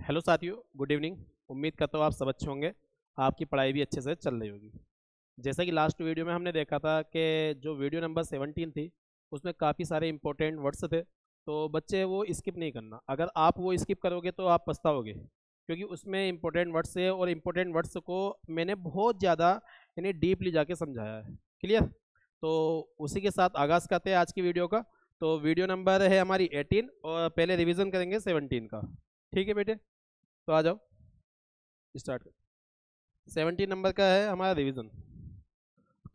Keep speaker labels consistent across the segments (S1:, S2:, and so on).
S1: Hello साथियों, good evening. उम्मीद करता हूँ आप सब अच्छे होंगे। आपकी पढ़ाई भी अच्छे से चल रही होगी। जैसा कि लास्ट वीडियो में हमने देखा था कि जो वीडियो नंबर 17 थी उसमें काफ़ी सारे इंपॉर्टेंट वर्ड्स थे, तो बच्चे वो स्किप नहीं करना। अगर आप वो स्किप करोगे तो आप पछताओगे, क्योंकि उसमें इंपॉर्टेंट वर्ड्स है और इंपॉर्टेंट वर्ड्स को मैंने बहुत ज़्यादा यानी डीपली जाके समझाया है। क्लियर? तो उसी के साथ आगाज़ करते हैं आज की वीडियो का। तो वीडियो नंबर है हमारी 18 और पहले रिवीजन करेंगे 17 का। ठीक है बेटे, तो आ जाओ स्टार्ट कर। 17 नंबर का है हमारा रिवीजन।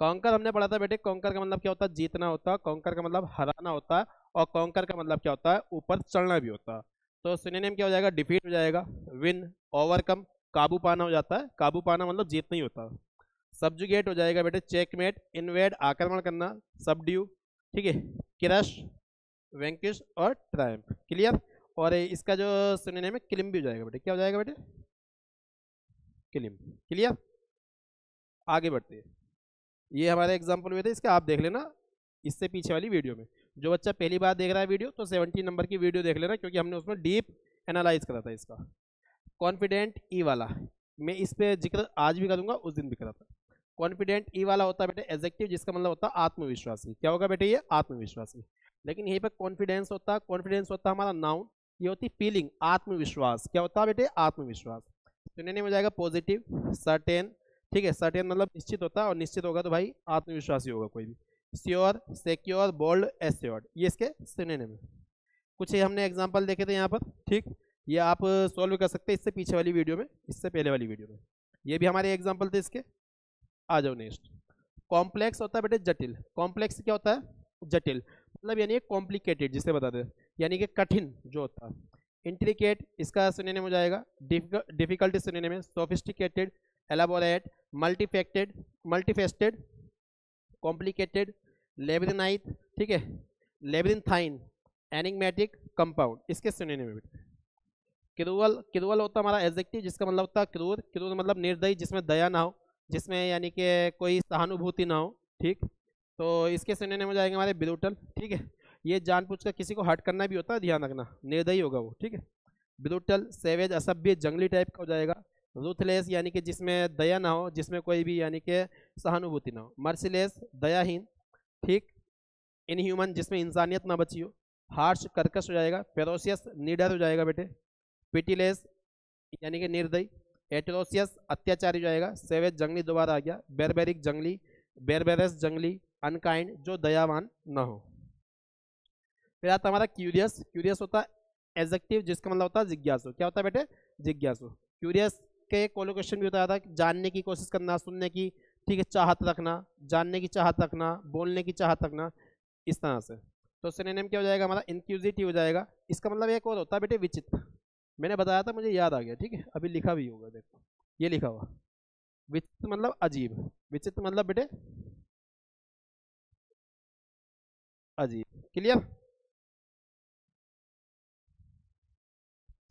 S1: कॉन्कर हमने पढ़ा था बेटे। कॉन्कर का मतलब क्या होता है? जीतना होता है। कॉन्कर का मतलब हराना होता है। और कॉन्कर का मतलब क्या होता है? ऊपर चढ़ना भी होता है। तो सिनोनिम क्या हो जाएगा? डिफीट हो जाएगा, विन, ओवरकम, काबू पाना हो जाता है। काबू पाना मतलब जीतना ही होता है। सब्जुगेट हो जाएगा बेटे, चेकमेट, इन्वेड आक्रमण करना, सबड्यू, ठीक है, क्रश, वेंकिश और ट्रायम्फ। क्लियर? और इसका जो सिनोनिम है क्लिम भी हो जाएगा बेटे। क्या हो जाएगा बेटे? क्लिम। क्लियर? आगे बढ़ते हैं। ये हमारे एग्जाम्पल हुए थे, इसके आप देख लेना इससे पीछे वाली वीडियो में। जो बच्चा पहली बार देख रहा है वीडियो, तो 17 नंबर की वीडियो देख लेना, क्योंकि हमने उसमें डीप एनालाइज करा था इसका। कॉन्फिडेंट ई वाला मैं इस पे जिक्र आज भी करूंगा, उस दिन भी करा था। कॉन्फिडेंट ई वाला होता है बेटे एडजेक्टिव, जिसका मतलब होता है आत्मविश्वासी। क्या होगा बेटे? ये आत्मविश्वासी। लेकिन यहीं पे कॉन्फिडेंस होता है, कॉन्फिडेंस होता है हमारा नाउन। ये होती फीलिंग, आत्मविश्वास। क्या होता है बेटे? आत्मविश्वास। सुनने में जाएगा पॉजिटिव, सर्टेन, ठीक है, सर्टेन मतलब निश्चित होता है, और निश्चित होगा तो भाई आत्मविश्वासी होगा कोई भी। श्योर, सिक्योर, बोल्ड, एश्योर्ड, ये इसके सिनोनिम में। कुछ ये हमने एग्जांपल देखे थे यहाँ पर, ठीक। ये आप सॉल्व कर सकते हैं इससे पीछे वाली वीडियो में, इससे पहले वाली वीडियो में। ये भी हमारे एग्जांपल थे इसके। आ जाओ नेक्स्ट। कॉम्प्लेक्स होता है बेटे जटिल। कॉम्प्लेक्स क्या होता है? जटिल मतलब यानी कॉम्प्लिकेटेड, जिसे बताते हैं, यानी कि कठिन जो होता है। इंट्रिकेट इसका सिनोनिम हो जाएगा, डिफिकल्ट सिनोनिम है, सोफिस्टिकेटेड, एलाबोरेट, मल्टीफेक्टेड, मल्टीफेस्टेड, कॉम्प्लिकेटेड, लेब्रिनाइथ, ठीक है, लेब्रिनथाइन, एनिग्मेटिक, कंपाउंड, इसके सिनोनिम है बेटे। क्रूअल, क्रूअल होता है हमारा एडजेक्टिव, जिसका मतलब होता है क्रूर। क्रूर मतलब निर्दयी, जिसमें दया ना हो, जिसमें यानी कि कोई सहानुभूति ना हो, ठीक। तो इसके सिनोनिम हो जाएंगे हमारे ब्रूटल, ठीक है। ये जानबूझकर किसी को हर्ट करना भी होता है, ध्यान रखना, निर्दयी होगा वो, ठीक है। ब्रूटल, सेवेज, असभ्य, जंगली टाइप का हो जाएगा। रूथलेस यानी कि जिसमें दया ना हो, जिसमें कोई भी यानी कि सहानुभूति ना हो। मर्सीलेस, दयाहीन, ठीक। इनह्यूमन, जिसमें इंसानियत ना बची हो। हार्श, कर्कश हो जाएगा। फेरोसियस, निडर हो जाएगा बेटे। पिटीलेस यानी कि निर्दयी। एट्रोसियस, अत्याचारी हो जाएगा। सेवेज, जंगली, दोबारा आ गया। बेरबेरिक, जंगली। बेरबेरस, जंगली। अनकाइंड, जो दयावान ना हो। फिर आता हमारा क्यूरियस। क्यूरियस होता है एडजेक्टिव, जिसका मतलब होता है जिज्ञासु। क्या होता है बेटे? जिज्ञासु। क्यूरियस के कोलोकेशन भी बताया था, जानने की कोशिश करना, सुनने की, ठीक है, चाहत रखना, जानने की चाहत रखना, बोलने की चाहत रखना, इस तरह से। तो सिनोनिम क्या हो जाएगा हमारा? इंक्यूजिटिव हो जाएगा। इसका मतलब एक और होता है बेटे विचित्र। मैंने बताया था, मुझे याद आ गया, ठीक है, अभी लिखा भी होगा, देखो ये लिखा हुआ। विचित्र मतलब अजीब। विचित्र मतलब बेटे अजीब। क्लियर?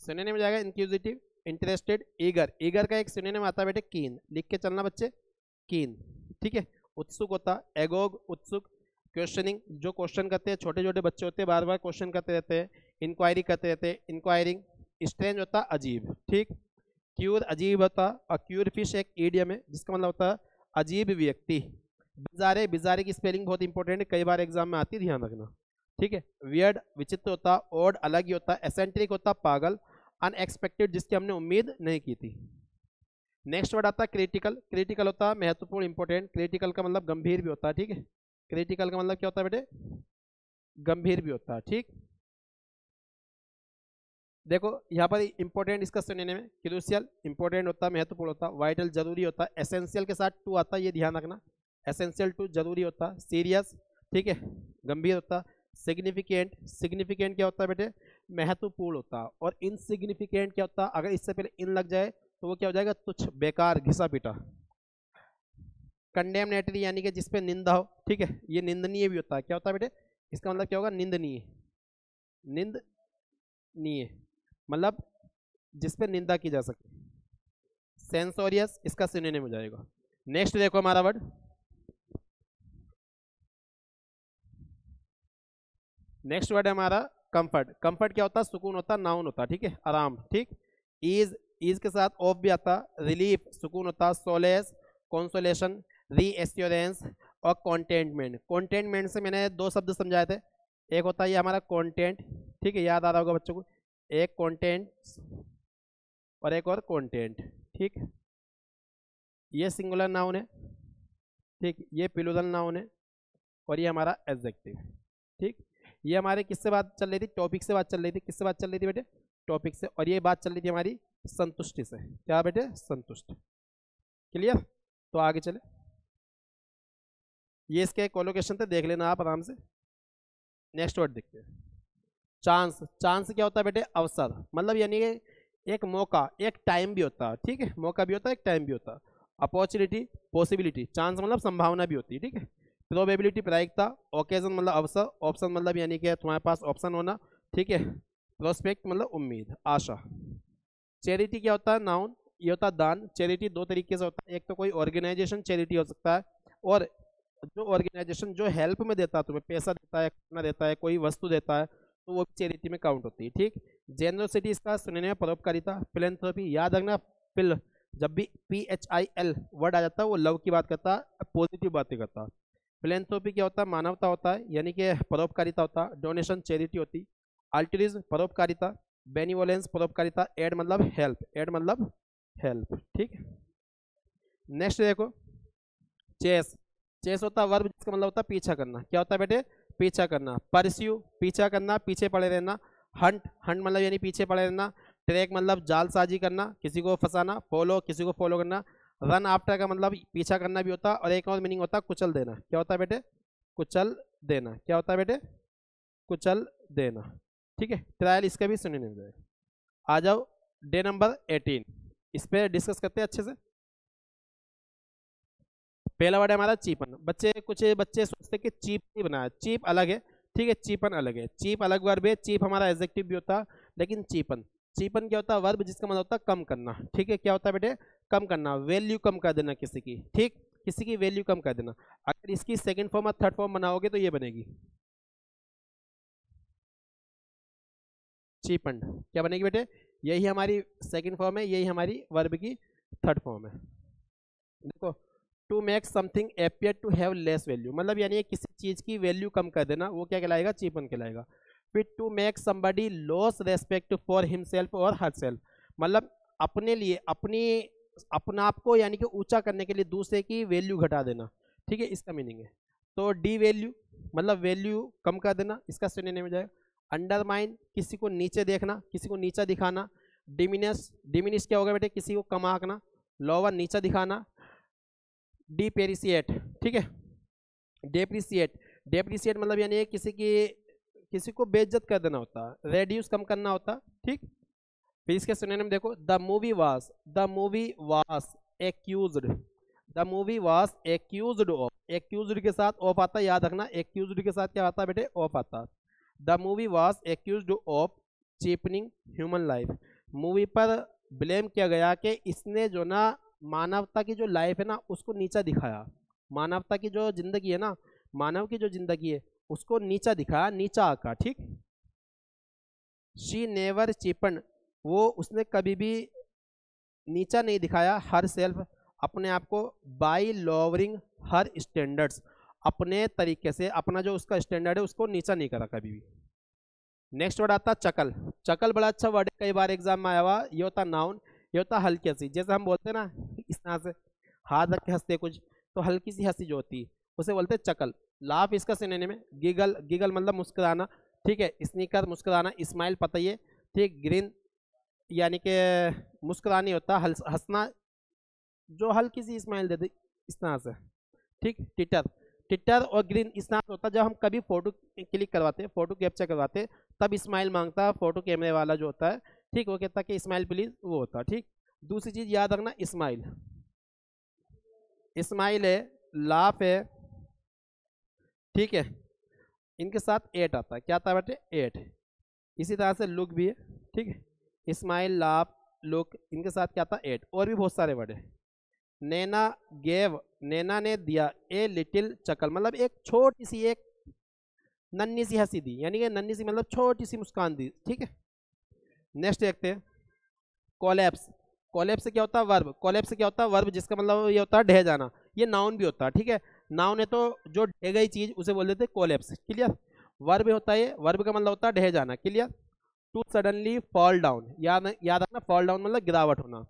S1: सिनोनिम हो जाएगा इंक्यूजिटिव, इंटरेस्टेड, ईगर। ईगर का एक सिनोनिम आता है बेटे कीन। लिख के चलना बच्चे, कीन, ठीक है। उत्सुक होता है एगोग, उत्सुक। क्वेश्चनिंग, जो क्वेश्चन करते हैं, छोटे छोटे बच्चे होते हैं, बार बार क्वेश्चन करते रहते हैं। इंक्वायरी करते रहते हैं, इंक्वायरिंग। स्ट्रेंज होता है अजीब, ठीक। क्यूर अजीब होता है। और क्यूर फिश एक ईडियम है, जिसका मतलब होता है अजीब व्यक्ति। बिजारे, बिजारे की स्पेलिंग बहुत इंपॉर्टेंट है, कई बार एग्जाम में आती है, ध्यान रखना, ठीक है। वियर्ड विचित्र होता, ओड अलग ही होता, एसेंट्रिक होता पागल, अनएक्सपेक्टेड जिसकी हमने उम्मीद नहीं की थी। नेक्स्ट वर्ड आता है क्रिटिकल। क्रिटिकल होता है महत्वपूर्ण, इंपॉर्टेंट। क्रिटिकल का मतलब गंभीर भी होता है, ठीक है। क्रिटिकल का मतलब क्या होता है बेटे? गंभीर भी होता है, ठीक। देखो यहाँ पर इंपॉर्टेंट इसका सिनोनिम है क्रूशियल, इंपॉर्टेंट होता है, महत्वपूर्ण होता है। वाइटल, जरूरी होता है। एसेंशियल के साथ टू आता है, ये ध्यान रखना। एसेंशियल टू जरूरी होता है। सीरियस, ठीक है, गंभीर होता है। सिग्निफिकेंट, सिग्निफिकेंट क्या होता है बेटे? महत्वपूर्ण होता है। और इनसिग्निफिकेंट क्या होता है? अगर इससे पहले इन लग जाए तो वो क्या हो जाएगा? तुच्छ, बेकार, घिसा पिटा। कंडेमनेटरी यानी कि जिसपे निंदा हो, ठीक है, ये निंदनीय भी होता है। क्या होता है बेटे? इसका मतलब क्या होगा? निंदनीय, निंदनीय मतलब जिसपे निंदा की जा सके। सेंसोरियस इसका सिनोनिम हो जाएगा। नेक्स्ट देखो हमारा वर्ड, नेक्स्ट वर्ड है हमारा कंफर्ट। कंफर्ट क्या होता है? सुकून होता है, नाउन होता है, ठीक है, आराम, ठीक। इज के साथ ऑफ भी आता, रिलीफ सुकून होता, सोलेस कंसोलेशन, रीएश्योरेंस और कॉन्टेंटमेंट। कॉन्टेंटमेंट से मैंने दो शब्द समझाए थे, एक होता है ये हमारा कंटेंट, ठीक है, याद आ रहा होगा बच्चों को, एक कंटेंट और एक और कंटेंट, ठीक। ये सिंगुलर नाउन है, ठीक, ये प्लूरल नाउन है और ये हमारा एडजेक्टिव, ठीक। ये हमारे किससे बात चल रही थी, टॉपिक से बात चल रही थी, किससे बात चल रही थी बेटे, टॉपिक से, और ये बात चल रही थी हमारी संतुष्टि से, क्या बेटे, संतुष्ट। क्लियर, तो आगे चले, ये इसके कोलोकेशन थे, देख लेना आप आराम से। नेक्स्ट वर्ड देखते हैं, चांस। चांस क्या होता है बेटे, अवसर, मतलब यानी कि एक मौका, एक टाइम भी होता है, ठीक है, मौका भी होता है, एक टाइम भी होता है। अपॉर्चुनिटी, पॉसिबिलिटी, चांस मतलब संभावना भी होती है, ठीक है। प्रोबेबिलिटी, प्रायिकता, ओकेजन मतलब अवसर, ऑप्शन मतलब यानी कि तुम्हारे पास ऑप्शन होना, ठीक है। प्रोस्पेक्ट मतलब उम्मीद, आशा। चैरिटी क्या होता है, नाउन, ये होता है दान। चैरिटी दो तरीके से होता है, एक तो कोई ऑर्गेनाइजेशन चैरिटी हो सकता है, और जो ऑर्गेनाइजेशन जो हेल्प में देता है, तुम्हें पैसा देता है, खाना देता है, कोई वस्तु देता है, तो वो चैरिटी में काउंट होती है, ठीक। जेनरोसिटी इसका सुनने में परोपकारिता। फिलैंथ्रोपी, याद रखना, फिल जब भी PHIL वर्ड आ जाता है वो लव की बात करता है, पॉजिटिव बातें करता है। फिलैंथ्रोपी क्या होता है, मानवता होता है, यानी कि परोपकारिता होता है। डोनेशन चैरिटी होती। अल्ट्रुइज्म परोपकारिता। बेनिवोलेंस परोपकारिता। एड मतलब हेल्प, एड मतलब हेल्प, ठीक। नेक्स्ट देखो, चेस। चेस होता है वर्ब जिसका मतलब होता है पीछा करना, क्या होता है बेटे, पीछा करना। परस्यू पीछा करना, पीछे पड़े रहना। हंट, हंट मतलब यानी पीछे पड़े रहना। ट्रैक मतलब जालसाजी करना, किसी को फंसाना। फॉलो, किसी को फॉलो करना। रन आफ्टर का मतलब पीछा करना भी होता है, और एक और मीनिंग होता है कुचल देना, क्या होता है बेटे, कुचल देना, क्या होता है बेटे, कुचल देना, ठीक है। ट्रायल इसका भी सुनने में जाएगा। आ जाओ डे नंबर 18, इस पर डिस्कस करते हैं अच्छे से। पहला वर्ड है हमारा चीपन। बच्चे कुछ बच्चे सोचते हैं कि चीप नहीं बनाया, चीप अलग है, ठीक है, चीपन अलग है। चीप अलग वर्ब है, चीप हमारा एडजेक्टिव भी होता है, लेकिन चीपन, चीपन क्या होता है, वर्ब जिसका मतलब होता है कम करना, ठीक है। क्या होता है बेटे, कम करना, वैल्यू कम कर देना किसी की, ठीक, किसी की वैल्यू कम कर देना। अगर इसकी सेकंड फॉर्म और थर्ड फॉर्म बनाओगे तो ये बनेगी चीपन, क्या बनेगी बेटे, यही हमारी सेकंड फॉर्म है, यही हमारी वर्ब की थर्ड फॉर्म है। देखो, to make something appear to have less value, मतलब यानी किसी चीज की वैल्यू कम कर देना, वो क्या कहलाएगा, चीपन कहलाएगा। फिर to make somebody loss respect for himself और हरसेल्फ, मतलब अपने लिए, अपना आप को यानी कि ऊंचा करने के लिए दूसरे की वैल्यू घटा देना, ठीक है, इसका मीनिंग है। तो डी वैल्यू मतलब वैल्यू कम कर देना, इसका सिनोनिम हो जाएगा। अंडरमाइन, किसी को नीचे देखना, किसी को नीचा दिखाना। डिमिनिश, डिमिनिश क्या होगा बेटे, किसी को कम आंकना। लोअर नीचा दिखाना। डिपेरिसिएट, ठीक है, डेप्रिसिएट, डेप्रिसिएट मतलब यानी किसी को बेइज्जत कर देना होता है। रेड्यूस कम करना होता, ठीक। फिर इसके सिनोनिम देखो, the movie was accused, the movie was accused of, accused के साथ ऑफ आता है, याद रखना, एक्यूज्ड के साथ क्या आता है बेटे, ऑफ आता है। The movie was accused of cheapening human life, movie पर ब्लेम किया गया कि इसने जो ना मानवता की जो लाइफ है ना उसको नीचा दिखाया, मानवता की जो जिंदगी है ना, मानव की जो जिंदगी है उसको नीचा दिखाया, नीचा आका, ठीक। शी नेवर चीपन, वो उसने कभी भी नीचा नहीं दिखाया, हर सेल्फ, अपने आप को, बाई लोअरिंग हर स्टैंडर्ड्स, अपने तरीके से अपना जो उसका स्टैंडर्ड है उसको नीचा नहीं करा कभी भी। नेक्स्ट वर्ड आता है चकल। चकल बड़ा अच्छा वर्ड है, कई बार एग्जाम में आया हुआ। ये होता नाउन, ये होता हल्की हंसी, जैसे हम बोलते हैं ना इस तरह से हाथ रख के हंसते कुछ, तो हल्की सी हंसी जो होती है उसे बोलते हैं चकल। लाफ इसका सिनोनिम में गिगल, गिगल मतलब मुस्कुराना, ठीक है। स्नीकर मुस्कुराना, स्माइल पता ही है, ठीक। ग्रीन यानी कि मुस्कुरानी होता, हंसना जो हल्की सी स्माइल दे दे इस तरह से, ठीक। टिटर, टिटर और ग्रीन इस तरह से होता है जब हम कभी फोटो क्लिक करवाते हैं, फोटो कैप्चर करवाते हैं, तब स्माइल मांगता है फोटो कैमरे वाला जो होता है, ठीक, वो कहता है कि स्माइल प्लीज, वो होता है, ठीक। दूसरी चीज याद रखना, स्माइल, स्माइल है, लाफ है, ठीक है, इनके साथ एट आता है, क्या आता है बेटे, एट। इसी तरह से लुक भी है, ठीक है, स्माइल, लाफ, लुक, इनके साथ क्या आता है, एट। और भी बहुत सारे वर्ड है। नैना गेव, नैना ने दिया, ए लिटिल चकल मतलब एक छोटी सी, एक नन्ही सी हंसी दी, यानी कि नन्ही सी मतलब छोटी सी मुस्कान दी, ठीक है। नेक्स्ट देखते हैं, कोलैप्स, कोलैप्स से क्या होता है वर्ब, कोलैप्स से क्या होता है वर्ब जिसका मतलब ये होता है ढह जाना, ये नाउन भी होता है, ठीक है। नाउन है तो जो ढह गई चीज उसे बोल देते कोलैप्स, क्लियर। वर्ब होता है, वर्ब का मतलब होता है ढह जाना, clear. To suddenly fall down, याद रखना फॉल डाउन मतलब गिरावट होना।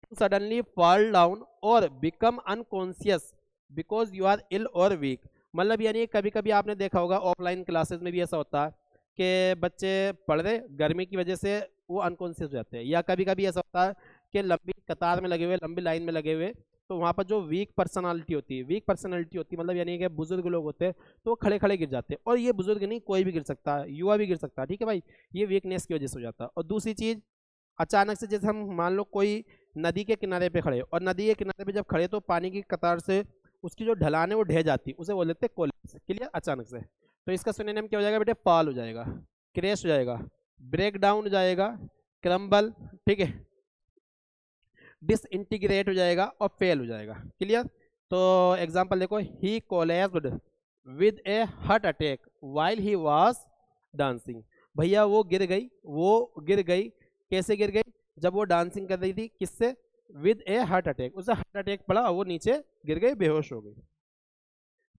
S1: टू सडनली फॉल डाउन और become unconscious because you are ill और वीक, मतलब यानी कभी कभी आपने देखा होगा ऑफलाइन क्लासेस में भी ऐसा होता है कि बच्चे पढ़ रहे गर्मी की वजह से वो अनकॉन्शियस हो जाते हैं, या कभी कभी ऐसा होता है कि लंबी कतार में लगे हुए, लंबी लाइन में लगे हुए, तो वहाँ पर जो वीक पर्सनालिटी होती है, वीक पर्सनालिटी होती है मतलब यानी कि बुजुर्ग लोग होते हैं तो वो खड़े खड़े गिर जाते हैं, और ये बुजुर्ग नहीं कोई भी गिर सकता है, युवा भी गिर सकता है, ठीक है भाई, ये वीकनेस की वजह से हो जाता है। और दूसरी चीज़ अचानक से जैसे हम मान लो कोई नदी के किनारे पे खड़े, और नदी के किनारे पे जब खड़े तो पानी की कतार से उसकी जो ढलान है वो ढह जाती है, उसे बोल देते हैं कोलैप्स, क्लियर, अचानक से। तो इसका सिनोनिम क्या हो जाएगा बेटे, फॉल हो जाएगा, क्रैश हो जाएगा, ब्रेक डाउन हो जाएगा, क्रम्बल, ठीक है, डिसइंटीग्रेट हो जाएगा और फेल हो जाएगा, क्लियर। तो एग्जांपल देखो, he collapsed with a heart attack while he was dancing, भैया वो गिर गई, वो गिर गई, कैसे गिर गई, जब वो डांसिंग कर रही थी, किससे, विद ए हार्ट अटैक, उसे हार्ट अटैक पड़ा, वो नीचे गिर गई, बेहोश हो गई।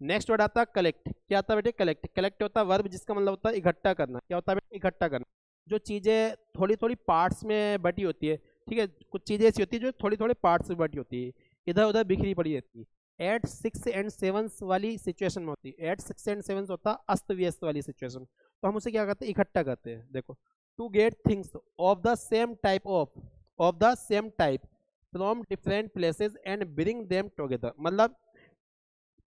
S1: नेक्स्ट वर्ड आता है कलेक्ट, क्या आता है बेटे, कलेक्ट, कलेक्ट होता है वर्ब जिसका मतलब होता है इकट्ठा करना, क्या होता है बेटे, इकट्ठा करना, जो चीज़ें थोड़ी थोड़ी पार्ट्स में बटी होती है, ठीक है, कुछ चीज़ें ऐसी होती है जो थोड़ी थोड़ी पार्ट्स में बटी होती है, इधर उधर बिखरी पड़ी रहती है, एट 6 एंड 7 वाली सिचुएशन में होती है, एट 6 एंड 7 होता है अस्त व्यस्त वाली सिचुएशन, तो हम उसे क्या करते हैं, इकट्ठा करते हैं। देखो, to get things of the same type of the same type from different places and bring them together, मतलब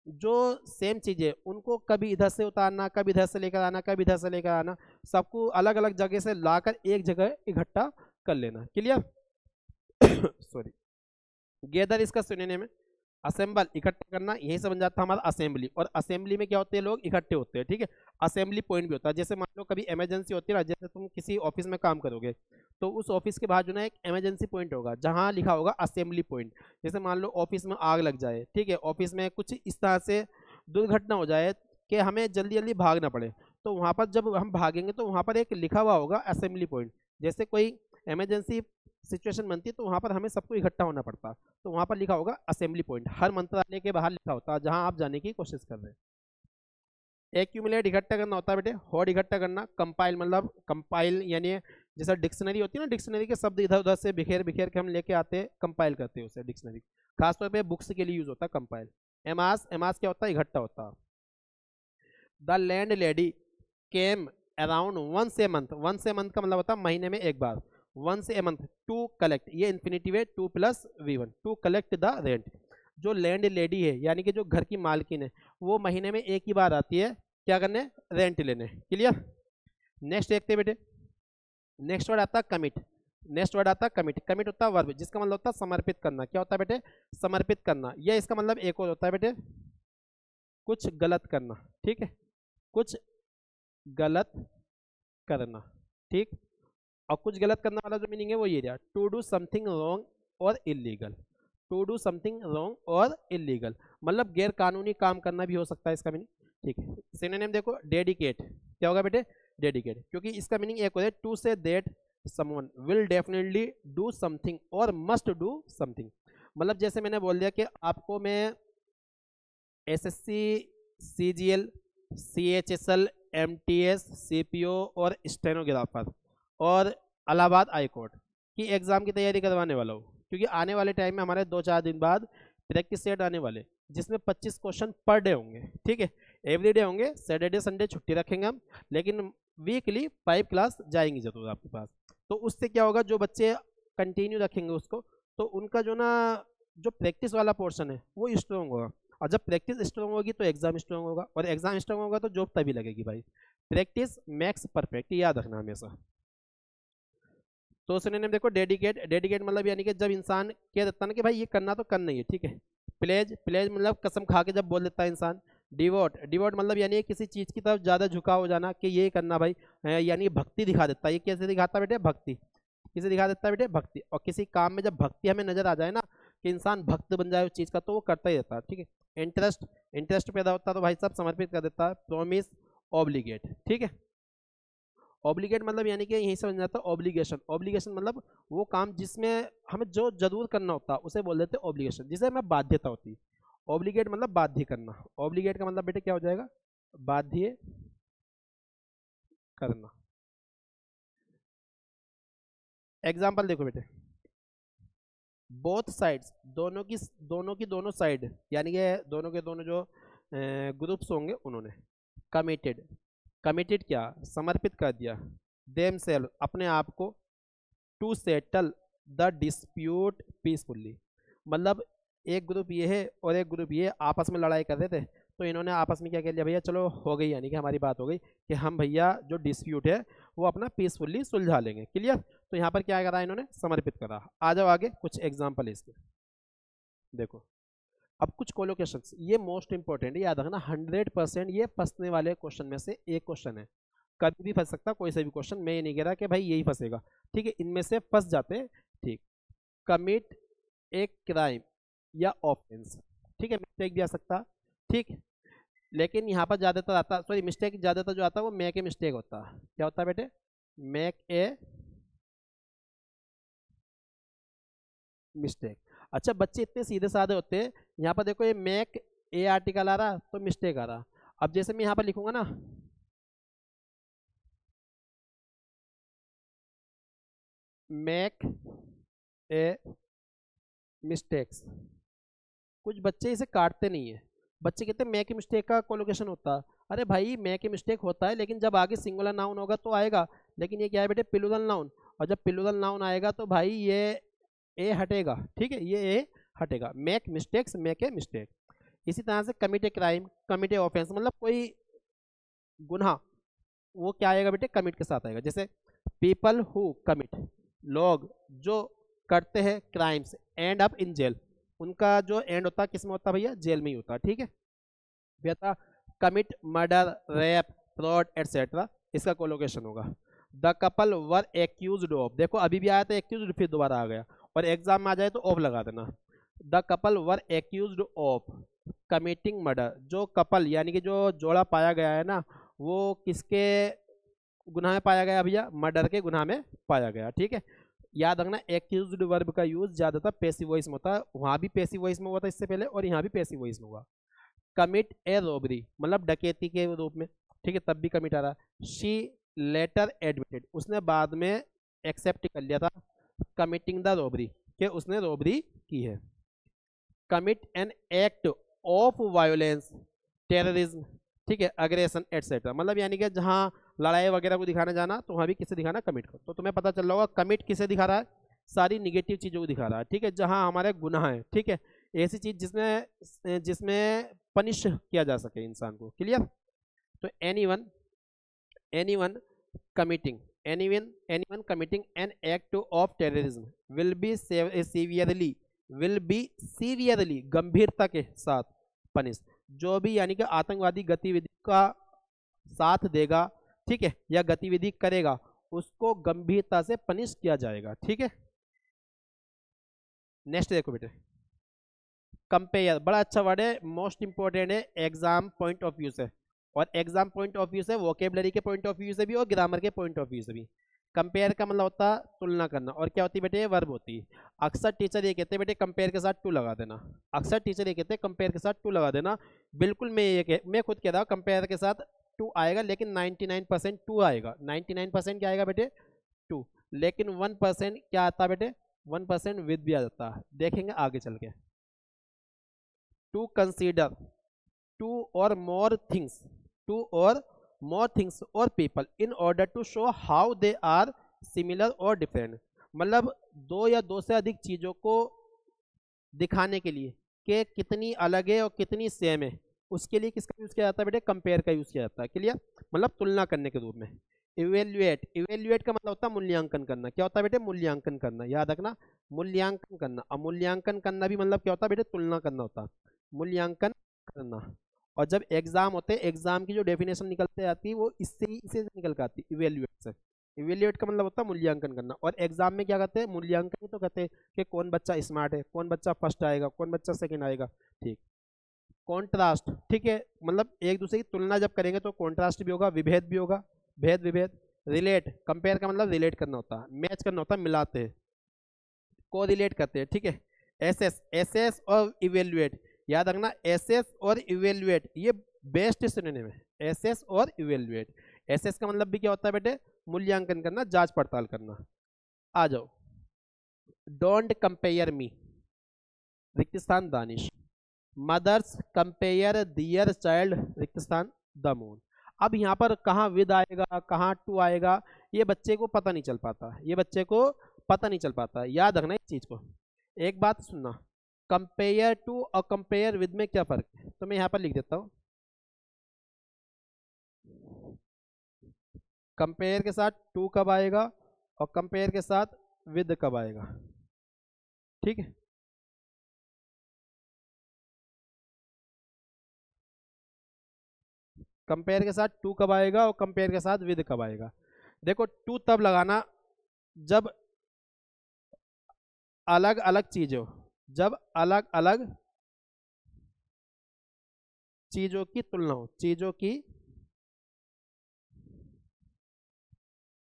S1: जो सेम चीज़ें उनको कभी इधर से उतारना, कभी इधर से लेकर आना, कभी इधर से लेकर आना, सबको अलग अलग जगह से लाकर एक जगह इकट्ठा कर लेना, क्लियर। सॉरी, गैदर इसका सिनोनिम है असेंबल, इकट्ठा करना, यही समझ जाता है हमारा असेंबली, और असेंबली में क्या होते हैं, लोग इकट्ठे होते हैं, ठीक है। असेंबली पॉइंट भी होता है, जैसे मान लो कभी इमरजेंसी होती है ना, जैसे तुम किसी ऑफिस में काम करोगे तो उस ऑफिस के बाहर जो ना एक इमरजेंसी पॉइंट होगा जहाँ लिखा होगा असेंबली पॉइंट, जैसे मान लो ऑफिस में आग लग जाए, ठीक है, ऑफिस में कुछ इस तरह से दुर्घटना हो जाए कि हमें जल्दी जल्दी भागना पड़े, तो वहाँ पर जब हम भागेंगे तो वहाँ पर एक लिखा हुआ होगा असेंबली पॉइंट, जैसे कोई इमरजेंसी सिचुएशन बनती है तो वहाँ पर हमें सबको इकट्ठा होना पड़ता है, तो वहाँ पर लिखा होगा असेंबली पॉइंट, हर मंत्रालय के बाहर लिखा होता है जहाँ आप जाने की कोशिश कर रहे हैं। एक्यूमुलेट इकट्ठा करना होता है बेटे, होर्ड इकट्ठा करना, कंपाइल मतलब कंपाइल यानी जैसा डिक्शनरी होती है ना, डिक्शनरी के शब्द इधर उधर से बिखेर बिखेर के हम लेके आते हैं, कंपाइल करते हैं उसे, डिक्शनरी खासतौर पे बुक्स के लिए यूज होता है कंपाइल। एमास, एमास क्या होता है, इकट्ठा होता है। The landlady came around once a month, once a month का मतलब होता है महीने में एक बार, once a month, to collect, ये इन्फिनिटिव है, 2 + V1, to collect the rent, जो लैंड लेडी है यानी कि जो घर की मालकिन है वो महीने में एक ही बार आती है, क्या करने, रेंट लेने, क्लियर। नेक्स्ट देखते हैं बेटे, नेक्स्ट वर्ड आता है कमिट, नेक्स्ट वर्ड आता है कमिट, कमिट होता है वर्ब जिसका मतलब होता है समर्पित करना, क्या होता है बेटे, समर्पित करना, या इसका मतलब एक और होता है बेटे कुछ गलत करना, ठीक है, कुछ गलत करना, ठीक। और कुछ गलत करने वाला जो मीनिंग है वो ये रहा, टू डू समथिंग रॉन्ग और illegal, to do something wrong और इलीगल मतलब गैर कानूनी काम करना भी हो सकता है इसका मीनिंग, ठीक है। सिनोनिम देखो, डेडिकेट, क्या होगा बेटे, डेडिकेट, क्योंकि इसका मीनिंग एक होता है to say that someone will definitely do something और मस्ट डू समथिंग, मतलब जैसे मैंने बोल दिया कि आपको मैं SSC, CGL, CHSL, MTS, CPO और स्टेनोग्राफर और इलाहाबाद हाई कोर्ट की एग्ज़ाम की तैयारी करवाने वाला हूँ, क्योंकि आने वाले टाइम में हमारे 2-4 दिन बाद प्रैक्टिस सेट आने वाले जिसमें 25 क्वेश्चन पर डे होंगे, ठीक है, एवरी डे होंगे, सैटरडे संडे छुट्टी रखेंगे हम, लेकिन वीकली 5 क्लास जाएंगी जरूर आपके पास। तो उससे क्या होगा, जो बच्चे कंटिन्यू रखेंगे उसको, तो उनका जो ना जो प्रैक्टिस वाला पोर्शन है वो स्ट्रॉन्ग होगा, और जब प्रैक्टिस स्ट्रॉन्ग होगी तो एग्जाम स्ट्रॉन्ग होगा, और एग्जाम स्ट्रॉन्ग होगा तो जॉब तभी लगेगी भाई। प्रैक्टिस मैक्स परफेक्ट, याद रखना हमेशा। तो सिनोनिम देखो, डेडिकेट, डेडिकेट मतलब यानी कि जब इंसान कह देता है ना कि भाई ये करना तो करना ही है, ठीक है। प्लेज, प्लेज मतलब कसम खा के जब बोल देता है इंसान। डिवोट, डिवोट मतलब यानी किसी चीज़ की तरफ ज़्यादा झुकाव हो जाना कि ये करना भाई, यानी भक्ति दिखा देता है, ये कैसे दिखाता है बेटे, भक्ति, किसे दिखा देता है बेटे, भक्ति। और किसी काम में जब भक्ति हमें नजर आ जाए ना कि इंसान भक्त बन जाए उस चीज़ का, तो वो करता ही रहता है, ठीक है। इंटरेस्ट, इंटरेस्ट पैदा होता है तो भाई साहब समर्पित कर देता है। प्रॉमिस, ऑब्लिगेट, ठीक है। ऑब्लिगेट मतलब यानी कि यही समझ जाता है ऑब्लिगेशन। ऑब्लिगेशन मतलब वो काम जिसमें हमें जो जरूर करना होता है उसे बोल देते हैं ऑब्लिगेशन, जिसे हमें बाध्यता होती है। ऑब्लिगेट मतलब बाध्य करना। ऑब्लिगेट का मतलब बेटे क्या हो जाएगा, बाध्य करना। एग्जाम्पल देखो बेटे, बोथ साइड्स, दोनों साइड यानी कि दोनों के दोनों जो ग्रुप्स होंगे उन्होंने कमिटेड, कमिटेड क्या, समर्पित कर दिया, देम सेल्फ अपने आप को, to settle the dispute peacefully. मतलब एक ग्रुप ये है और एक ग्रुप ये आपस में लड़ाई कर रहे थे, तो इन्होंने आपस में क्या कह लिया, भैया चलो हो गई, यानी कि हमारी बात हो गई कि हम भैया जो डिस्प्यूट है वो अपना पीसफुली सुलझा लेंगे। क्लियर। तो यहाँ पर क्या करा इन्होंने, समर्पित करा। आ जाओ आगे, कुछ एग्जाम्पल इसके देखो। अब कुछ कोलोकेशंस, ये मोस्ट इंपॉर्टेंट है, याद रखना 100% ये फंसने वाले क्वेश्चन में से एक क्वेश्चन है। कभी भी फंस सकता कोई सा भी क्वेश्चन, मैं ये नहीं कह रहा कि भाई यही फंसेगा, ठीक है, इनमें से फंस जाते हैं। ठीक, कमिट एक क्राइम या ऑफेंस, ठीक है, मिस्टेक भी आ सकता, ठीक, लेकिन यहाँ पर ज्यादातर आता, सॉरी मिस्टेक ज्यादातर जो आता है वो मेक ए मिस्टेक होता है। क्या होता है बेटे, मेक ए मिस्टेक। अच्छा बच्चे इतने सीधे साधे होते हैं, यहाँ पर देखो ये मेक ए आर्टिकल आ रहा तो मिस्टेक आ रहा। अब जैसे मैं यहाँ पर लिखूंगा ना, मेक ए मिस्टेक्स, कुछ बच्चे इसे काटते नहीं है, बच्चे कहते हैं मेक ए मिस्टेक का कोलोकेशन होता है। अरे भाई मेक ए मिस्टेक होता है, लेकिन जब आगे सिंगुलर नाउन होगा तो आएगा, लेकिन ये क्या है बेटे, प्लूरल नाउन, और जब प्लूरल नाउन आएगा तो भाई ये ए हटेगा, ठीक है, ये ए हटेगा। Make mistakes, make a mistake. इसी तरह से commit a crime, commit A offence, मतलब कोई गुनाह, वो क्या आएगा बेटे, कमिट के साथ आएगा। जैसे पीपल हु कमिट, लोग जो करते हैं crimes end up in jail, उनका जो एंड होता है किस में होता है भैया, जेल में ही होता है, ठीक है भैया। Commit murder, rape, fraud etcetera, इसका कोलोकेशन होगा। The couple were accused of, देखो अभी भी आया था एक्यूज्ड, फिर दोबारा आ गया, और एग्जाम में आ जाए तो ऑफ लगा देना। The couple were accused of committing murder, जो कपल यानी कि जो जोड़ा पाया गया है ना, वो किसके गुनाह में पाया गया भैया, मर्डर के गुनाह में पाया गया, ठीक है। याद रखना एक्यूज्ड वर्ब का यूज ज्यादातर पैसिव वॉइस में होता है, वहां भी पैसिव वॉइस में हुआ था इससे पहले, और यहाँ भी पैसिव वॉइस में हुआ। कमिट ए रॉबरी मतलब डकैती के रूप में, ठीक है, तब भी कमिट आ रहा। शी लेटर एडमिटेड, उसने बाद में एक्सेप्ट कर लिया था कमिटिंग द रॉबरी, कि उसने रॉबरी की है। Commit an act of violence, terrorism, ठीक है, अग्रेशन एटसेट्रा, मतलब यानी कि जहाँ लड़ाई वगैरह को दिखाने जाना तो वहाँ भी किसे दिखाना, कमिट को। तो तुम्हें पता चल रहा होगा कमिट किसे दिखा रहा है, सारी निगेटिव चीज़ों को दिखा रहा है, ठीक है, जहाँ हमारे गुनाह है, ठीक है, ऐसी चीज़ जिसमें जिसमें पनिश किया जा सके इंसान को। क्लियर। तो anyone committing anyone committing an act of terrorism will be severely गंभीरता के साथ पनिश, जो भी यानी कि आतंकवादी गतिविधि का साथ देगा, ठीक है, या गतिविधि करेगा, उसको गंभीरता से पनिश किया जाएगा, ठीक है। नेक्स्ट देखो बेटे, कंपेयर, बड़ा अच्छा वर्ड है, मोस्ट इंपोर्टेंट है एग्जाम पॉइंट ऑफ व्यू से, और एग्जाम पॉइंट ऑफ व्यू से, वोकेबलरी के पॉइंट ऑफ व्यू से भी और ग्रामर के पॉइंट ऑफ व्यू से भी। कंपेयर का मतलब होता है तुलना करना, और क्या होती है बेटे, वर्ब होती है। अक्सर टीचर ये कहते हैं बेटे कंपेयर के साथ टू लगा देना, अक्सर टीचर ये कहते हैं कंपेयर के साथ टू लगा देना। बिल्कुल मैं खुद कह रहा हूँ कंपेयर के साथ टू आएगा, लेकिन 99% टू आएगा। 99% क्या आएगा बेटे, टू, लेकिन 1% क्या आता है बेटे, 1% विद भी आ जाता है, देखेंगे आगे चल के। टू कंसीडर टू और मोर थिंग्स और people in order to show how they are similar और डिफरेंट, मतलब दो या दो से अधिक चीजों को दिखाने के लिए कि कितनी अलग है और कितनी सेम है, उसके लिए किसका यूज किया जाता है बेटे, कंपेयर का यूज किया जाता है। क्लियर, मतलब तुलना करने के रूप में। इवेल्युएट का मतलब होता है मूल्यांकन करना। क्या होता है बेटे, मूल्यांकन करना, याद रखना, मूल्यांकन करना। अब मूल्यांकन करना भी मतलब क्या होता है बेटे, तुलना करना होता है, मूल्यांकन करना। और जब एग्जाम होते हैं, एग्जाम की जो डेफिनेशन निकलते आती है वो इसे निकल कर आती है, इवेल्युएट से। इवेल्युएट का मतलब होता है मूल्यांकन करना, और एग्जाम में क्या करते हैं, मूल्यांकन ही तो कहते हैं कि कौन बच्चा स्मार्ट है, कौन बच्चा फर्स्ट आएगा, कौन बच्चा सेकंड आएगा, ठीक। कॉन्ट्रास्ट, ठीक है, मतलब एक दूसरे की तुलना जब करेंगे तो कॉन्ट्रास्ट भी होगा, विभेद भी होगा, भेद विभेद। रिलेट, कंपेयर का मतलब रिलेट करना होता है, मैच करना होता है, मिलाते हैं, को रिलेट करते हैं, ठीक है। एसेस, एसेस और इवेल्युएट, याद रखना एसेस और इवेल्युएट ये बेस्ट सिनोनिम है, एसेस और इवेल्युएट। एसेस का मतलब भी क्या होता है बेटे, मूल्यांकन करना, जांच पड़ताल करना। आ जाओ, डोंट कंपेयर मी, रिक्त स्थान दानिश। मदर्स कंपेयर दियर चाइल्ड, रिक्त स्थान द मून। अब यहाँ पर कहाँ विद आएगा, कहाँ टू आएगा, ये बच्चे को पता नहीं चल पाता, ये बच्चे को पता नहीं चल पाता। याद रखना इस चीज को। एक बात सुनना, कंपेयर टू और कंपेयर विद में क्या फर्क है, तो मैं यहाँ पर लिख देता हूँ, कंपेयर के साथ टू कब आएगा और कंपेयर के साथ विद कब आएगा, ठीक है। कंपेयर के साथ टू कब आएगा और कंपेयर के साथ विद कब आएगा। देखो टू तब लगाना जब अलग अलग चीज हो, जब अलग अलग चीजों की तुलना हो, चीजों की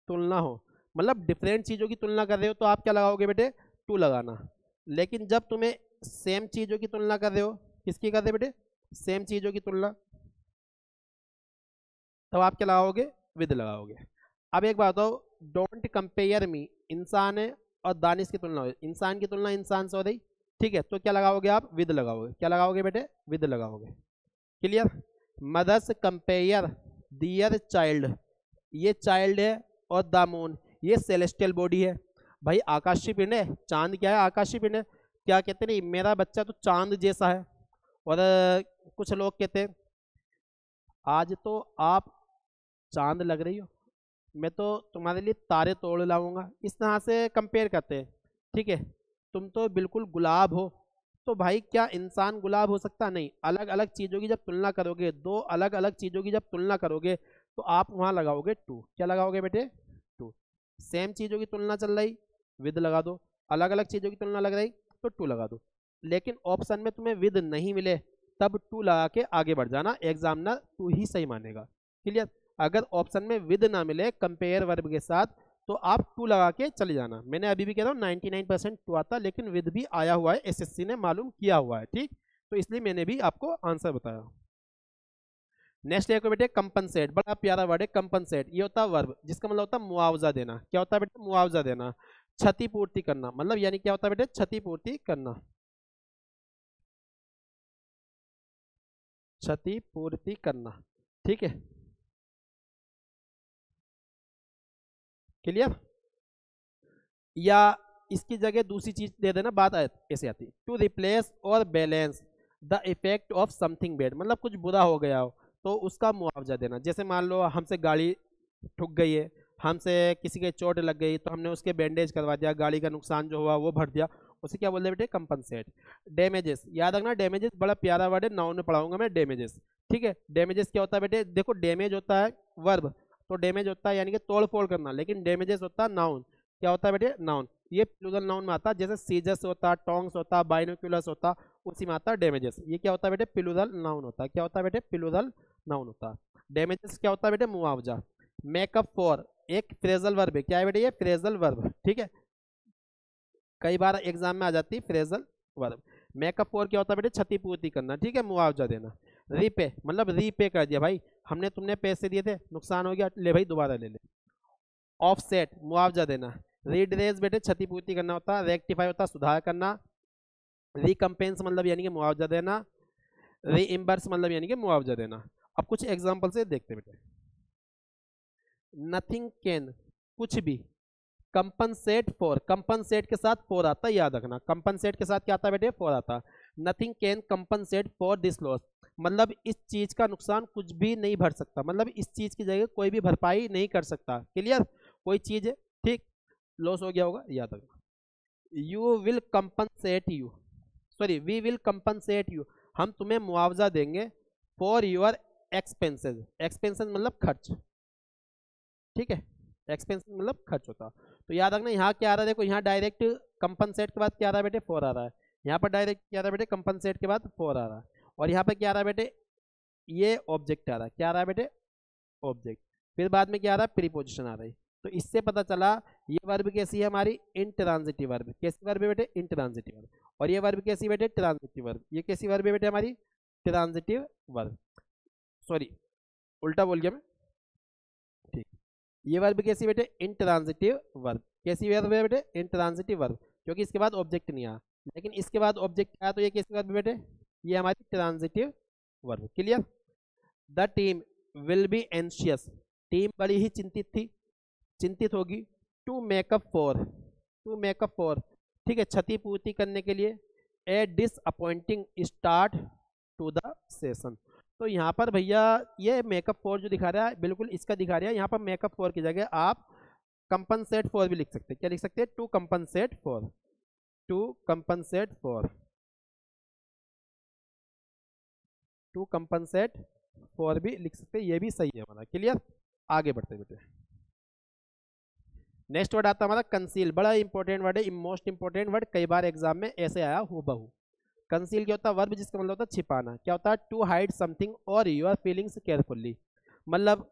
S1: तुलना हो, मतलब डिफरेंट चीजों की तुलना कर रहे हो तो आप क्या लगाओगे बेटे, टू लगाना। लेकिन जब तुम्हें सेम चीजों की तुलना कर रहे हो, किसकी कर रहे हो बेटे, सेम चीजों की तुलना, तब आप क्या लगाओगे, विद लगाओगे। अब एक बात बताओ, डोंट कंपेयर मी, इंसान है और दानिश की तुलना हो, इंसान की तुलना इंसान से हो रही, ठीक है, तो क्या लगाओगे आप, विद लगाओगे। क्या लगाओगे बेटे, विद लगाओगे। क्लियर। मदर्स कंपेयर दियर चाइल्ड, ये चाइल्ड है, और द मून ये सेलेस्टियल बॉडी है, भाई आकाशीय पिंड है, चांद क्या है, आकाशीय पिंड है। क्या कहते नहीं, मेरा बच्चा तो चांद जैसा है, और कुछ लोग कहते हैं आज तो आप चांद लग रही हो, मैं तो तुम्हारे लिए तारे तोड़ लाऊंगा, इस तरह से कंपेयर करते हैं, ठीक है। तुम तो बिल्कुल गुलाब हो, तो भाई क्या इंसान गुलाब हो सकता, नहीं। अलग अलग चीज़ों की जब तुलना करोगे, दो अलग अलग चीज़ों की जब तुलना करोगे, तो आप वहाँ लगाओगे टू। क्या लगाओगे बेटे, टू। सेम चीज़ों की तुलना चल रही, विद लगा दो, अलग अलग चीज़ों की तुलना लग रही तो टू लगा दो। लेकिन ऑप्शन में तुम्हें विद नहीं मिले, तब टू लगा के आगे बढ़ जाना, एग्जामिनर टू ही सही मानेगा। क्लियर। अगर ऑप्शन में विद ना मिले कंपेयर वर्ब के साथ, तो आप टू लगा के चले जाना। मैंने अभी भी कह रहा हूँ 99% टू आता, लेकिन विद भी आया हुआ है, एसएससी ने मालूम किया हुआ है, ठीक। तो इसलिए मैंने भी आपको आंसर बताया। नेक्स्ट देखो बेटे, कंपनसेट, बड़ा प्यारा वर्ड है कंपनसेट। ये होता है वर्ब, जिसका मतलब होता है मुआवजा देना। क्या होता है बेटे, मुआवजा देना, क्षतिपूर्ति करना, मतलब यानी क्या होता है बेटे, क्षतिपूर्ति करना, क्षतिपूर्ति करना, ठीक है। क्लियर। या इसकी जगह दूसरी चीज दे देना, बात ऐसे आती, टू रिप्लेस और balance the effect of something bad, मतलब कुछ बुरा हो गया हो तो उसका मुआवजा देना। जैसे मान लो हमसे गाड़ी ठुक गई है, हमसे किसी के चोट लग गई, तो हमने उसके बैंडेज करवा दिया, गाड़ी का नुकसान जो हुआ वो भर दिया, उसे क्या बोलते हैं बेटे, कंपनसेट। डैमेजेस, याद रखना डैमेजेस बड़ा प्यारा वर्ड है, नाउन में पढ़ाऊंगा मैं डैमेजेस, ठीक है। डैमेजेस क्या होता है बेटे, देखो डैमेज होता है वर्ब, तो डैमेज होता है यानी कि तोड़ फोड़ करना, लेकिन डैमेजेस होता है नाउन। क्या होता है बेटे, नाउन। ये प्लूरल नाउन में आता है, जैसे सीजर्स होता है, टोंग्स होता है, बाइनोक्यूलर्स होता है, उसी में आता है डैमेजेस। ये क्या होता है बेटे, प्लूरल नाउन होता है। क्या होता है बेटे, प्लूरल नाउन होता है। डैमेजेस क्या होता है बेटे, मुआवजा। मेकअप फॉर एक फ्रेजल वर्ब है, क्या है बेटे, ये फ्रेजल वर्ब, ठीक है, कई बार एग्जाम में आ जाती है फ्रेजल वर्ब। मेकअप फॉर क्या होता है बेटे, क्षतिपूर्ति करना, ठीक है, मुआवजा देना। रीपे मतलब रीपे कर दिया, भाई हमने तुमने पैसे दिए थे, नुकसान हो गया, ले भाई दोबारा ले ले। ऑफसेट मुआवजा देना। रीड्रेस बेटे क्षतिपूर्ति करना होता है। रेक्टिफाई होता है सुधार करना। रिकम्पेंस मतलब यानी कि मुआवजा देना। रीइम्बर्स मतलब यानी कि मुआवजा देना। अब कुछ एग्जांपल से देखते बेटे। नथिंग कैन कुछ भी, कंपनसेट फॉर, कंपनसेट के साथ फॉर आता है, याद रखना कंपनसेट के साथ क्या आता है बेटे, फॉर आता है। Nothing can compensate for this loss, मतलब इस चीज का नुकसान कुछ भी नहीं भर सकता, मतलब इस चीज की जगह कोई भी भरपाई नहीं कर सकता। क्लियर। कोई चीज है, ठीक, लॉस हो गया होगा, याद रखना। You will compensate you, sorry we will compensate you, हम तुम्हें मुआवजा देंगे फॉर योर एक्सपेंसेस, एक्सपेंसेस मतलब खर्च, ठीक है, एक्सपेंस मतलब खर्च होता। तो याद रखना यहाँ क्या आ रहा है, देखो यहाँ डायरेक्ट कंपनसेट के बाद क्या आ रहा है बेटे, फॉर आ रहा है। यहाँ पर डायरेक्ट क्या आ रहा है बेटे, कंपनसेट के बाद फॉर आ रहा है। और यहाँ पे क्या आ रहा है बेटे, ये ऑब्जेक्ट आ रहा है, क्या आ रहा है बेटे, ऑब्जेक्ट। फिर बाद में क्या आ रहा है, प्रीपोजिशन आ रही। तो इससे पता चला ये वर्ब कैसी है हमारी, इंट्रांजिटिव वर्ब। कैसी वर्ब है बेटे, इंट्रांजिटिव वर्ब। और ये वर्ब कैसी बेटे, ट्रांजिटिव वर्ब। ये कैसी वर्ब है बेटे हमारी, ट्रांजिटिव वर्ब। सॉरी उल्टा बोल गया मैं, ठीक। ये वर्ब कैसी बेटे, इंट्रांजिटिव वर्ब। कैसी वर्ब है बेटे, इंट्रांजिटिव वर्ब, क्योंकि इसके बाद ऑब्जेक्ट नहीं आया। लेकिन इसके बाद ऑब्जेक्ट आया तो ये कैसी वर्ब बेटे, ये हमारी transitive verb. Clear. The team will be anxious, team बड़ी ही चिंतित थी, चिंतित होगी। To make up for, to make up for, ठीक है, क्षतिपूर्ति करने के लिए। A disappointing start to the session. तो यहाँ पर भैया ये मेकअप फॉर जो दिखा रहा है बिल्कुल इसका दिखा रहा है। यहाँ पर मेकअप फॉर की जगह आप कंपनसेट फॉर भी लिख सकते हैं। क्या लिख सकते हैं, to compensate for, to compensate for, to compensate for भी लिख सकते हैं, ये भी सही है हमारा। क्लियर। आगे बढ़ते बेटे, नेक्स्ट वर्ड आता है हमारा कंसील। बड़ा इंपॉर्टेंट वर्ड है, मोस्ट इंपॉर्टेंट वर्ड, कई बार एग्जाम में ऐसे आया हूबहू। कंसील क्या होता है, वर्ब जिसका मतलब होता है छिपाना। क्या होता है, टू हाइड समथिंग और योर फीलिंग्स केयरफुली। मतलब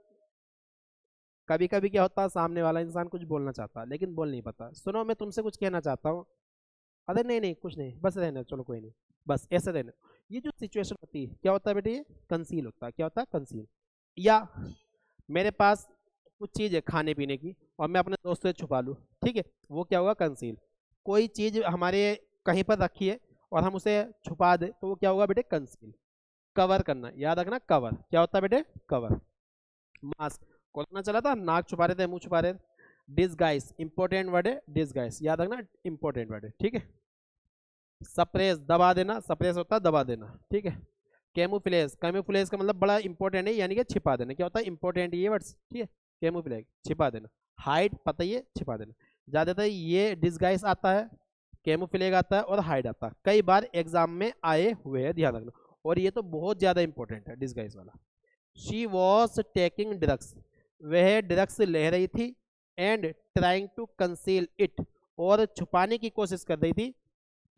S1: कभी कभी क्या होता है, सामने वाला इंसान कुछ बोलना चाहता है लेकिन बोल नहीं पाता। सुनो मैं तुमसे कुछ कहना चाहता हूँ, अरे नहीं नहीं कुछ नहीं, बस रहने, चलो कोई नहीं, बस ऐसे रहने। ये जो सिचुएशन होती है क्या होता है बेटे, ये कंसील होता है। क्या होता है, कंसील। या मेरे पास कुछ चीज़ है खाने पीने की और मैं अपने दोस्त से छुपा लूँ, ठीक है, वो क्या होगा, कंसील। कोई चीज़ हमारे कहीं पर रखी है और हम उसे छुपा दे तो वो क्या होगा बेटे, कंसील। कवर करना, याद रखना, कवर क्या होता है बेटे, कवर। मास्क, कोरोना चला था, नाक छुपा रहे थे, मुंह छुपा रहे थे। डिसगाइस, इंपॉर्टेंट वर्ड है डिसगाइस, याद रखना, इंपॉर्टेंट वर्ड है, ठीक है। सप्रेस, दबा देना, सप्रेस होता है दबा देना, ठीक है। कैमोफ्लेज, कैमोफ्लेज का मतलब बड़ा इंपॉर्टेंट है, यानी कि छिपा देना। क्या होता है, इंपॉर्टेंट ये वर्ड्स, ठीक है। कैमोफ्लेज छिपा देना, हाइड पता ही है, छिपा देना। ज़्यादातर ये डिसगाइस आता है, कैमोफ्लेज आता है और हाइड आता है, कई बार एग्जाम में आए हुए हैं, ध्यान रखना। और ये तो बहुत ज़्यादा इंपॉर्टेंट है डिसगाइस वाला। शी वॉज टेकिंग ड्रग्स, वह ड्रग्स ले रही थी। And trying to conceal it, और छुपाने की कोशिश कर रही थी,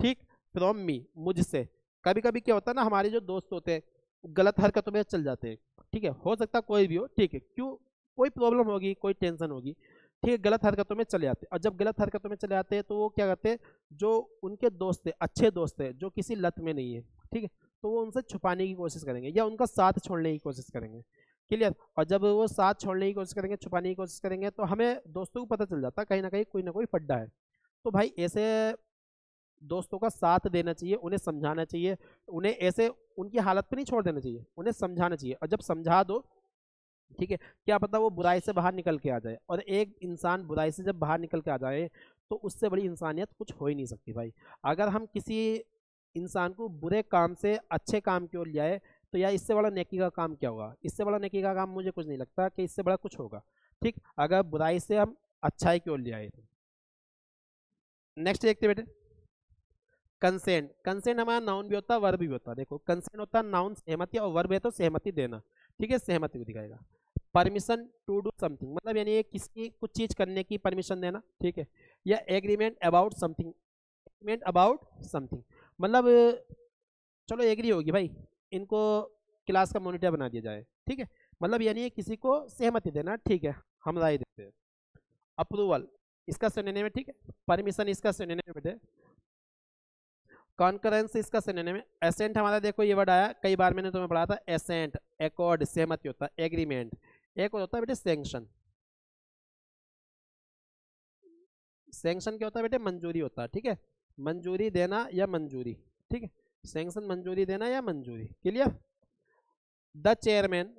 S1: ठीक, फ्रॉम मी, मुझसे। कभी कभी क्या होता है ना, हमारे जो दोस्त होते हैं गलत हरकतों में चल जाते हैं, ठीक है, हो सकता है कोई भी हो, ठीक है, क्यों, कोई प्रॉब्लम होगी, कोई टेंशन होगी, ठीक है, गलत हरकतों में चले जाते हैं। और जब गलत हरकतों में चले जाते हैं तो वो क्या करते हैं, जो उनके दोस्त है, अच्छे दोस्त है, जो किसी लत में नहीं है, ठीक है, तो वो उनसे छुपाने की कोशिश करेंगे या उनका साथ छोड़ने की कोशिश करेंगे। क्लियर। और जब वो साथ छोड़ने की कोशिश करेंगे, छुपाने की कोशिश करेंगे, तो हमें दोस्तों को पता चल जाता है कहीं ना कहीं कोई ना कोई फड्डा है। तो भाई ऐसे दोस्तों का साथ देना चाहिए, उन्हें समझाना चाहिए, उन्हें ऐसे उनकी हालत पे नहीं छोड़ देना चाहिए, उन्हें समझाना चाहिए। और जब समझा दो, ठीक है, क्या पता वो बुराई से बाहर निकल के आ जाए। और एक इंसान बुराई से जब बाहर निकल के आ जाए तो उससे बड़ी इंसानियत कुछ हो ही नहीं सकती भाई। अगर हम किसी इंसान को बुरे काम से अच्छे काम की ओर ले आए तो यार इससे बड़ा नेकी का काम क्या होगा, इससे बड़ा नेकी का काम मुझे कुछ नहीं लगता कि इससे बड़ा कुछ होगा, ठीक, अगर बुराई से हम अच्छाई की ओर ले आए तो। नेक्स्ट देखते बेटे, कंसेंट। कंसेंट हमारा नाउन भी होता है, वर्ब भी होता है। देखो कंसेंट होता है नाउन सहमति, और वर्ब है तो सहमति देना, ठीक है, सहमति को दिखाएगा। परमिशन टू डू समथिंग, मतलब यानी ये किसी कुछ चीज करने की परमिशन देना, ठीक है। या agreement about something, agreement about something, मतलब चलो एग्री होगी भाई, इनको क्लास का मॉनिटर बना दिया जाए, ठीक है, मतलब यानी किसी को सहमति देना, ठीक है, हम राय देते हैं। अप्रूवल इसका सिनोनिम है, ठीक है। परमिशन इसका सिनोनिम है। कॉन्करेंस इसका सिनोनिम है। एसेंट हमारा देखो ये वर्ड आया, कई बार मैंने तुम्हें पढ़ा था, एसेंट, एकॉर्ड, सहमति होता है, एग्रीमेंट। एक होता है बेटे सैंक्शन, सैंक्शन क्या होता है बेटे, मंजूरी होता है, ठीक है, मंजूरी देना या मंजूरी, ठीक है, सैंक्शन मंजूरी देना या मंजूरी। Clear. The chairman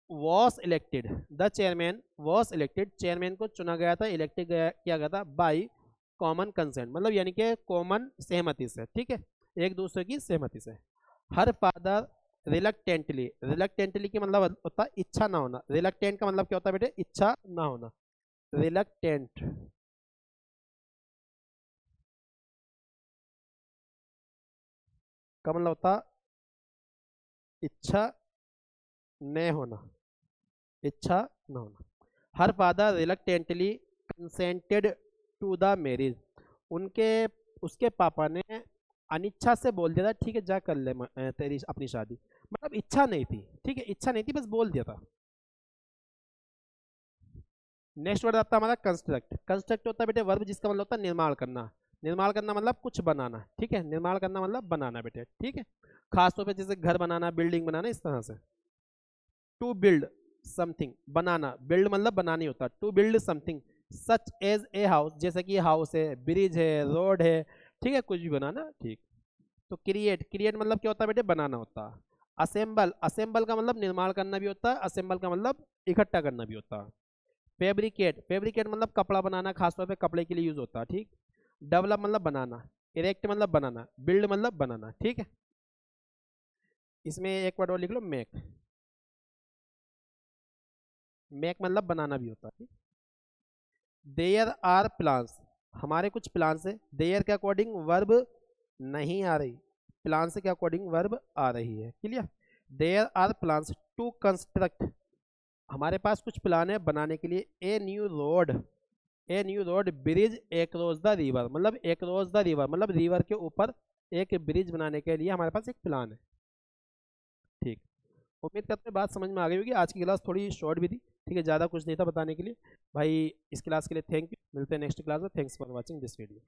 S1: was elected, the chairman was elected, chairman को चुना गया था, इलेक्टेड किया गया था बाई कॉमन कंसेंट, मतलब यानी कि कॉमन सहमति से, ठीक है, एक दूसरे की सहमति से। हर फादर रिलक्टेंटली, रिलक्टेंटली की मतलब होता है इच्छा ना होना, रिलक्टेंट का मतलब क्या होता है बेटे, इच्छा ना होना, रिलक्टेंट का मतलब होता इच्छा न होना, इच्छा न होना। Her father reluctantly consented to the marriage, उनके उसके पापा ने अनिच्छा से बोल दिया था, ठीक है जा कर ले तेरी अपनी शादी, मतलब इच्छा नहीं थी, ठीक है, इच्छा नहीं थी, बस बोल दिया था। नेक्स्ट वर्ड आता है हमारा कंस्ट्रक्ट। कंस्ट्रक्ट होता है बेटे वर्ब जिसका मतलब होता है निर्माण करना। निर्माण करना मतलब कुछ बनाना, ठीक है। निर्माण करना मतलब बनाना बेटे, ठीक है। खासतौर पे जैसे घर बनाना, बिल्डिंग बनाना, इस तरह से। टू बिल्ड समथिंग, बनाना, बिल्ड मतलब बनानी होता है। To build something such as a house, जैसे कि हाउस है, ब्रिज है, रोड है, ठीक है, कुछ भी बनाना, ठीक। तो क्रिएट, क्रिएट मतलब क्या होता है बेटे, बनाना होता है। असेंबल, असेंबल का मतलब निर्माण करना भी होता है, असेंबल का मतलब इकट्ठा करना भी होता है। फैब्रिकेट, फैब्रिकेट मतलब कपड़ा बनाना, खासतौर पे कपड़े के लिए यूज होता है, ठीक। डेवलप मतलब बनाना, इरेक्ट मतलब बनाना, बिल्ड मतलब बनाना, ठीक है। इसमें एक वर्ड और लिख लो, मेक। मेक मतलब बनाना भी होता है, ठीक। देयर आर प्लान्स, हमारे कुछ प्लान्स है। देयर के अकॉर्डिंग वर्ब नहीं आ रही, प्लान के अकॉर्डिंग वर्ब आ रही है, clear. There are plans to construct, हमारे पास कुछ प्लान है बनाने के लिए a new road, a new road bridge across the river, मतलब एक्रॉस द रिवर मतलब रिवर के ऊपर एक ब्रिज बनाने के लिए हमारे पास एक प्लान है, ठीक। उम्मीद करते हैं बात समझ में आ गई होगी। आज की क्लास थोड़ी शॉर्ट भी थी, ठीक है, ज़्यादा कुछ नहीं था बताने के लिए भाई। इस क्लास के लिए थैंक यू, मिलते हैं नेक्स्ट क्लास में। Thanks for watching this video.